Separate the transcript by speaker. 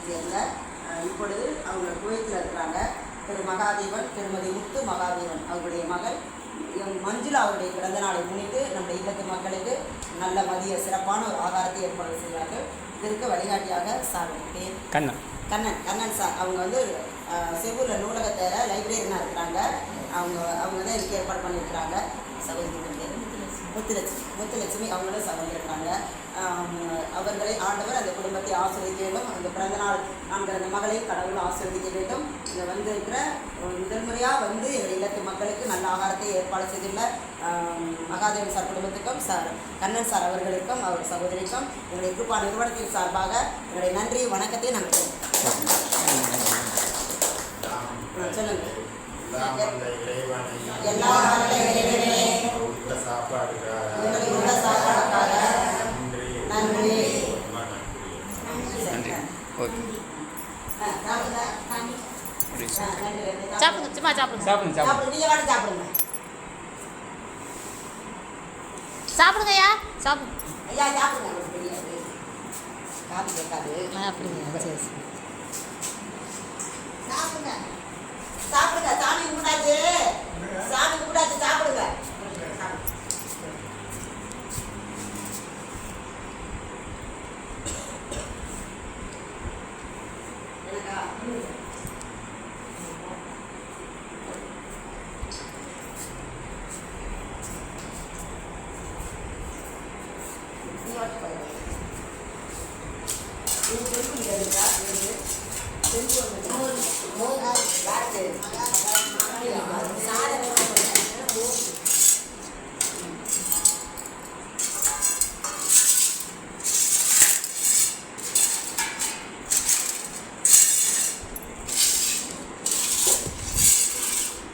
Speaker 1: சேர்ந்த இப்பொழுது அவங்க குவைத்தில் இருக்கிறாங்க. திரு மகாதேவன், திருமதி முத்து மகாதேவன் அவருடைய மகள் மஞ்சுளா அவருடைய பிறந்த நாளை முன்னிட்டு நம்முடைய இல்லத்து மக்களுக்கு நல்ல மதிய சிறப்பான ஒரு ஆகாரத்தை ஏற்பாடு செய்வார்கள். இதற்கு வழிகாட்டியாக சார் பேர் கண்ணன் சார். அவங்க வந்து செவ்வூரில் நூலகத்தேர லைப்ரரியனாக இருக்கிறாங்க. அவங்க தான் இதுக்கு ஏற்பாடு பண்ணியிருக்கிறாங்க. சகோதரி பேர் முத்துலட்சுமி அவங்களும் சகோதரிருக்காங்க. அவர்களை ஆண்டவர் அந்த குடும்பத்தை ஆசீர்வதிக்க வேண்டும். அந்த பிறந்தநாள் நாங்கள் அந்த மகளை கடவுள் ஆசீர்வதிக்க வேண்டும். இங்கே வந்து இருக்கிற முதல் முறையாக வந்து எங்கள் இல்லத்து மக்களுக்கு நல்ல ஆகாரத்தை ஏற்பாடு செய்துள்ள மகாதேவன் சார் குடும்பத்துக்கும் சார் கண்ணன் சார் அவர்களுக்கும் அவர் சகோதரிக்கும் எங்களுடைய கிருபா நிறுவனத்தின் சார்பாக எங்களுடைய நன்றி வணக்கத்தை நாங்கள் சொல்லுங்கள். எல்லா நன்றி.
Speaker 2: சாப்பிடுங்கய்யா, சாப்பிடுங்க.
Speaker 1: ஐயா சாப்பிடுங்க. காப்பி கேட்காது.
Speaker 2: அப்படிங்க, சரி சரி.
Speaker 1: சாப்பிடுங்க சாப்பிடுங்க. சாமி கும்பிட்டாச்சு, சாமி கும்பிட்டாச்சு, சாப்பிடுங்க.